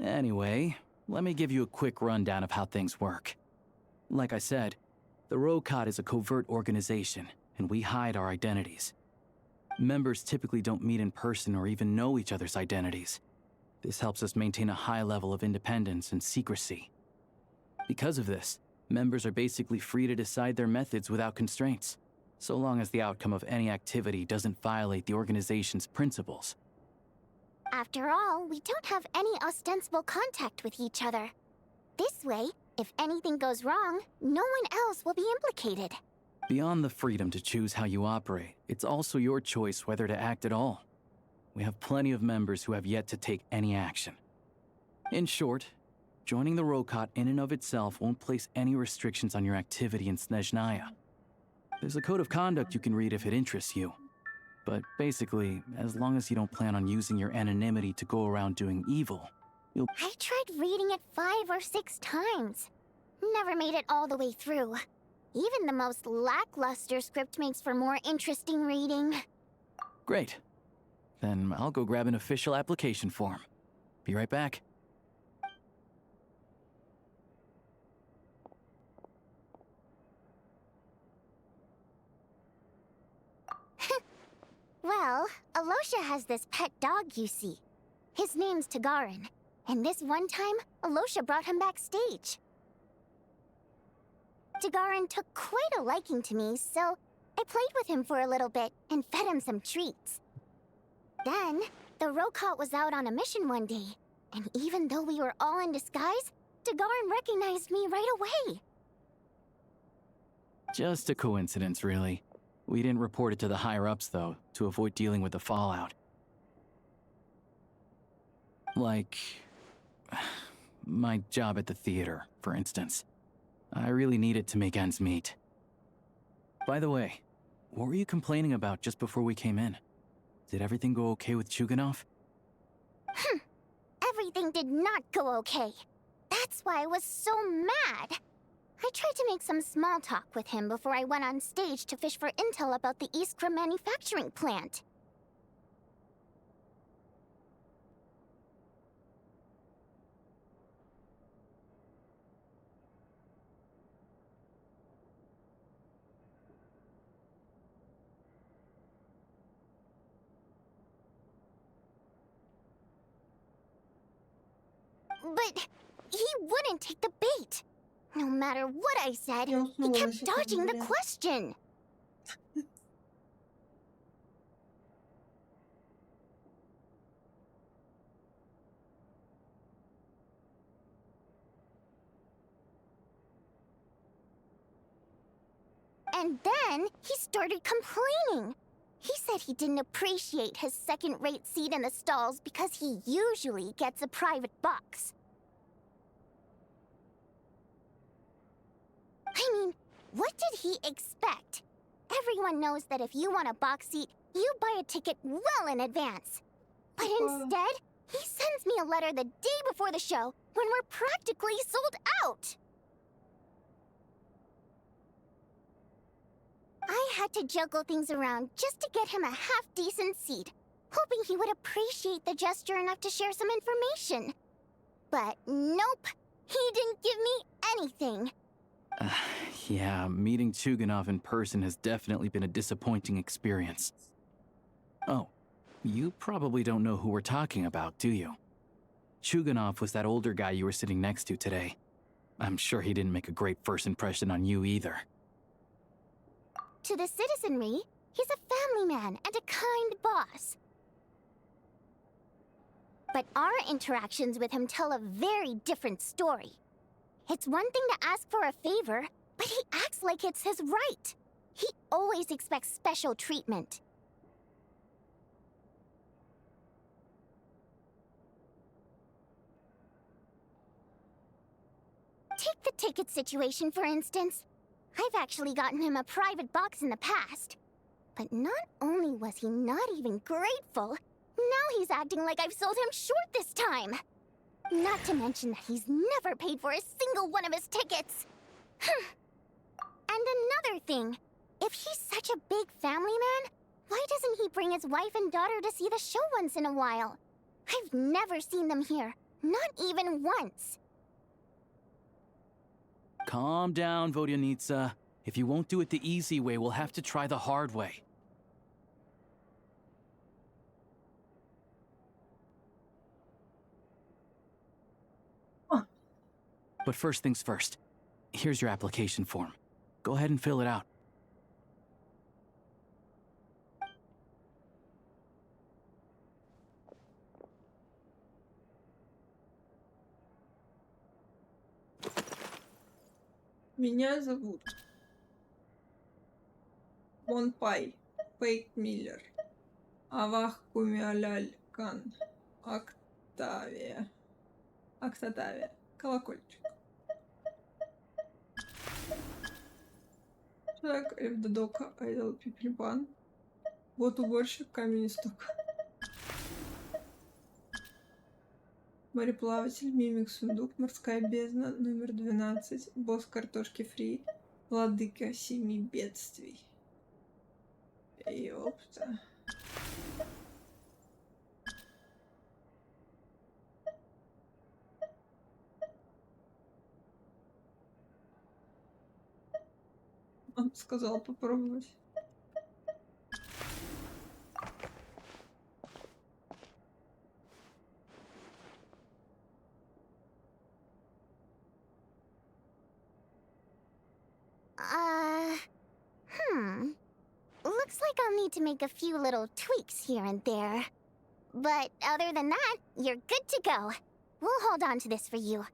Anyway, let me give you a quick rundown of how things work. Like I said, the Rokot is a covert organization, and we hide our identities. Members typically don't meet in person or even know each other's identities. This helps us maintain a high level of independence and secrecy. Because of this, members are basically free to decide their methods without constraints, so long as the outcome of any activity doesn't violate the organization's principles. After all, we don't have any ostensible contact with each other. This way, if anything goes wrong, no one else will be implicated. Beyond the freedom to choose how you operate, it's also your choice whether to act at all. We have plenty of members who have yet to take any action. In short, joining the Rokot in and of itself won't place any restrictions on your activity in Snezhnaya. There's a code of conduct you can read if it interests you. But basically, as long as you don't plan on using your anonymity to go around doing evil, you'll... I tried reading it 5 or 6 times. Never made it all the way through. Even the most lackluster script makes for more interesting reading. Great. Then I'll go grab an official application form. Be right back. Well, Alosha has this pet dog, you see. His name's Tagarin, and this one time, Alosha brought him backstage. Tagarin took quite a liking to me, so I played with him for a little bit and fed him some treats. Then, the Rokot was out on a mission one day, and even though we were all in disguise, Tagarin recognized me right away. Just a coincidence, really. We didn't report it to the higher-ups, though, to avoid dealing with the fallout. Like... my job at the theater, for instance. I really needed to make ends meet. By the way, what were you complaining about just before we came in? Did everything go okay with Chuganov? Everything did not go okay. That's why I was so mad. I tried to make some small talk with him before I went on stage to fish for intel about the Iskra manufacturing plant. But he wouldn't take the bait. No matter what I said, he kept dodging the question. And then he started complaining. He said he didn't appreciate his second-rate seat in the stalls because he usually gets a private box. I mean, what did he expect? Everyone knows that if you want a box seat, you buy a ticket well in advance. But instead, he sends me a letter the day before the show when we're practically sold out. I had to juggle things around just to get him a half-decent seat, hoping he would appreciate the gesture enough to share some information. But nope, he didn't give me anything. Yeah, meeting Chuganov in person has definitely been a disappointing experience. Oh, you probably don't know who we're talking about, do you? Chuganov was that older guy you were sitting next to today. I'm sure he didn't make a great first impression on you either. To the citizenry, he's a family man and a kind boss. But our interactions with him tell a very different story. It's one thing to ask for a favor, but he acts like it's his right. He always expects special treatment. Take the ticket situation, for instance. I've actually gotten him a private box in the past. But not only was he not even grateful, now he's acting like I've sold him short this time. Not to mention that he's never paid for a single one of his tickets. And another thing, if he's such a big family man, why doesn't he bring his wife and daughter to see the show once in a while? I've never seen them here, not even once. Calm down, Vodyanitsa. If you won't do it the easy way, we'll have to try the hard way. But first things first. Here's your application form. Go ahead and fill it out. Меня зовут Монпай Пейт Миллер. Авах Кумиаляль Кан. Октавия. Октавия. Колокольчик. Так, Эвдодока Айдол Пипельбан. Вот уборщик, камень-исток. Мореплаватель, мимик, сундук, морская бездна, номер 12, босс картошки фри, владыка семи бедствий. Ёпта. Он сказал попробовать. Looks like I'll need to make a few little tweaks here and there. But other than that, you're good to go. We'll hold on to this for you.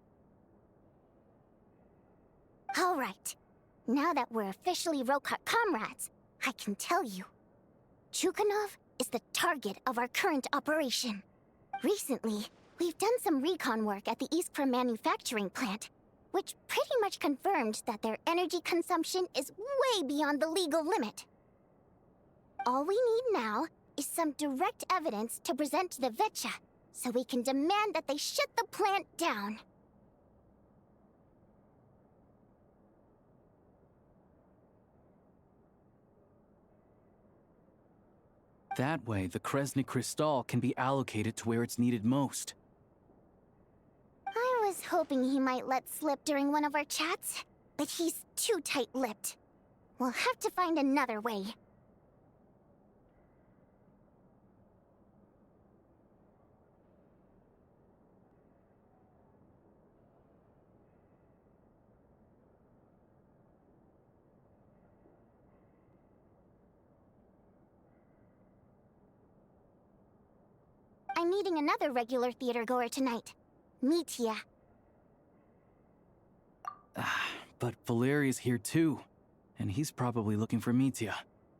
All right. Now that we're officially Rokut comrades, I can tell you. Chukhanov is the target of our current operation. Recently, we've done some recon work at the Iskra manufacturing plant, which pretty much confirmed that their energy consumption is way beyond the legal limit. All we need now is some direct evidence to present to the Vetcha, so we can demand that they shut the plant down. That way, the Kresny Crystal can be allocated to where it's needed most. I was hoping he might let slip during one of our chats, but he's too tight-lipped. We'll have to find another way. I'm meeting another regular theater goer tonight. Mitya. But Valeri's here too, and he's probably looking for Mitya,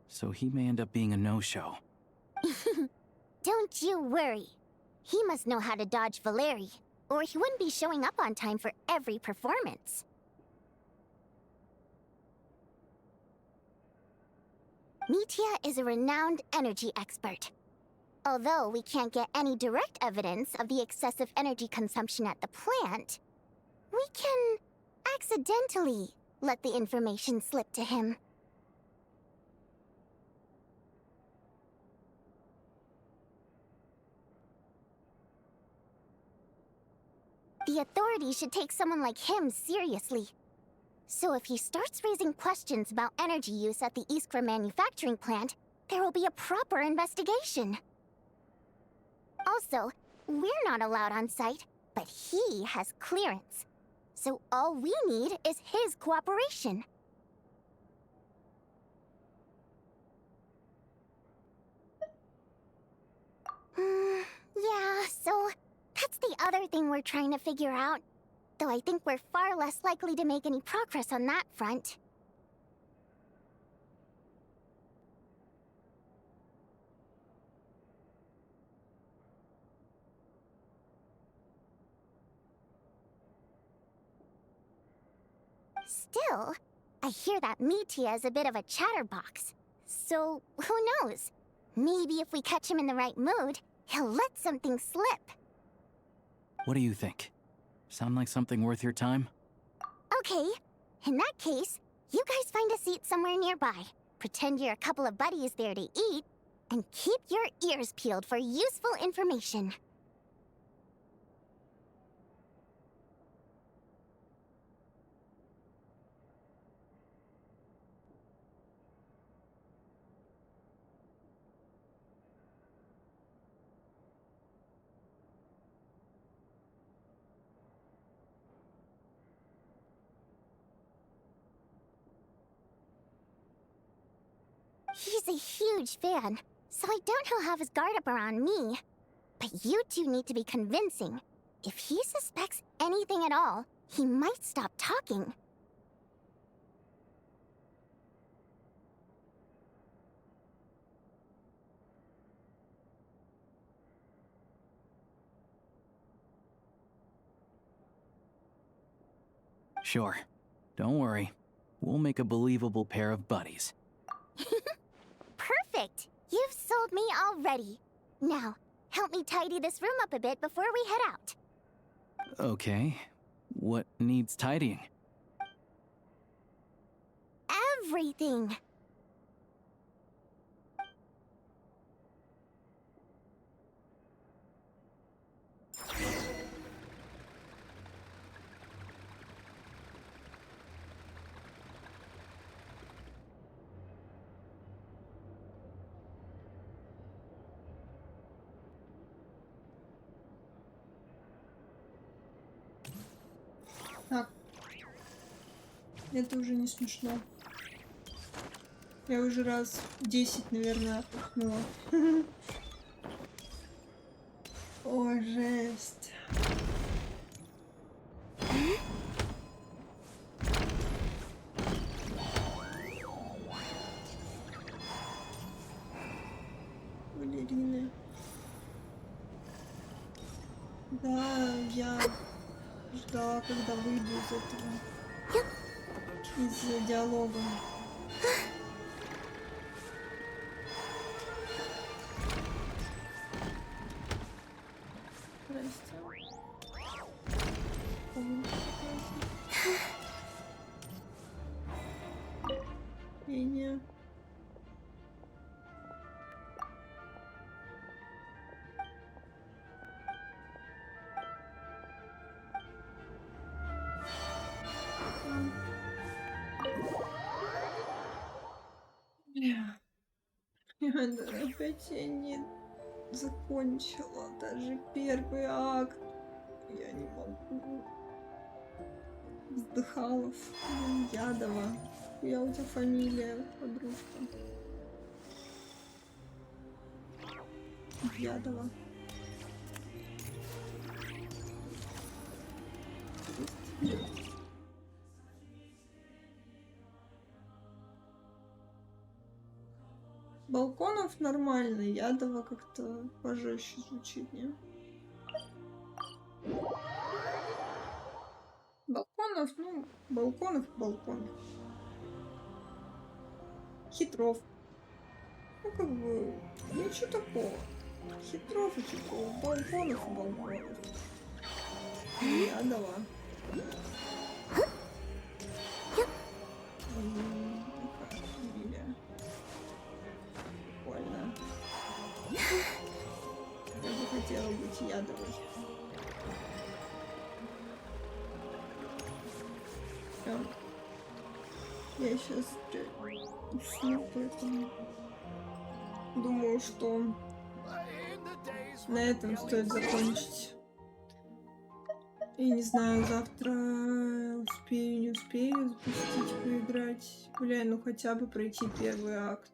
so he may end up being a no-show. Don't you worry. He must know how to dodge Valeri, or he wouldn't be showing up on time for every performance. Mitya is a renowned energy expert. Although we can't get any direct evidence of the excessive energy consumption at the plant, we can accidentally let the information slip to him. The authorities should take someone like him seriously. So if he starts raising questions about energy use at the Iskra manufacturing plant, there will be a proper investigation. Also, we're not allowed on site, but he has clearance. So all we need is his cooperation. Yeah, so that's the other thing we're trying to figure out. Though I think we're far less likely to make any progress on that front. Still, I hear that Mitya is a bit of a chatterbox. So, who knows? Maybe if we catch him in the right mood, he'll let something slip. What do you think? Sound like something worth your time? Okay, in that case, you guys find a seat somewhere nearby. Pretend you're a couple of buddies there to eat, and keep your ears peeled for useful information. He's a huge fan, so I doubt he'll have his guard up around me. But you two need to be convincing. If he suspects anything at all, he might stop talking. Sure. Don't worry. We'll make a believable pair of buddies. Perfect! You've sold me already. Now, help me tidy this room up a bit before we head out. Okay. What needs tidying? Everything. Так. Это уже не смешно. Я уже раз 10, наверное, опухнула. Ой, жесть. Балерины. Да, я ждала, когда выйду из этого. Из диалога. Не. Опять я не закончила даже первый акт. Я не могу. Вздыхалов. Ядова. Я у тебя фамилия, подружка. Ядова. Балконов нормально, Ядова как-то пожестче звучит, не? Балконов, ну, балконов. Хитров. Ну, как бы, ничего такого. Хитров и хитров. Балконов и балконов. Ядова. Прикольно. Я бы хотела быть ядовой. Всё. Я сейчас усну, поэтому думаю, что на этом стоит закончить. Я не знаю, завтра успею, не успею запустить, поиграть. Бля, ну хотя бы пройти первый акт.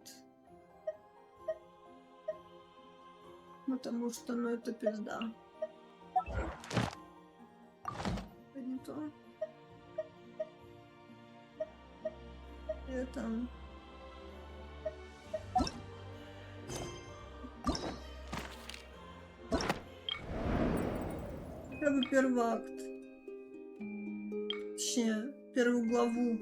Потому что, ну, это пизда. Это не то. Это... Хотя бы первый акт. Точнее, первую главу.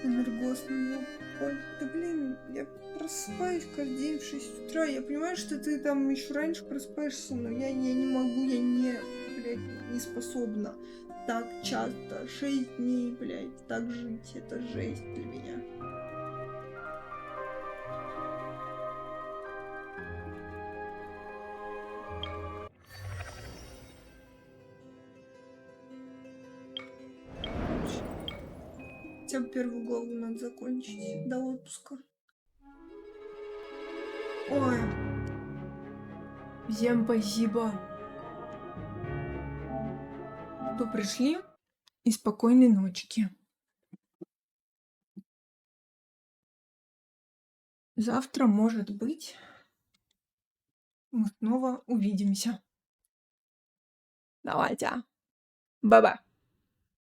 Энергосный. Ой, да блин, я просыпаюсь каждый день в 6 утра. Я понимаю, что ты там еще раньше просыпаешься, но я не могу, я не способна так часто, 6 дней, блядь, так жить. Это жесть для меня. Хотя бы первую главу надо закончить до отпуска. Ой. Всем спасибо, что пришли, и спокойной ночки. Завтра, может быть, мы снова увидимся. Давайте. Бай-бай.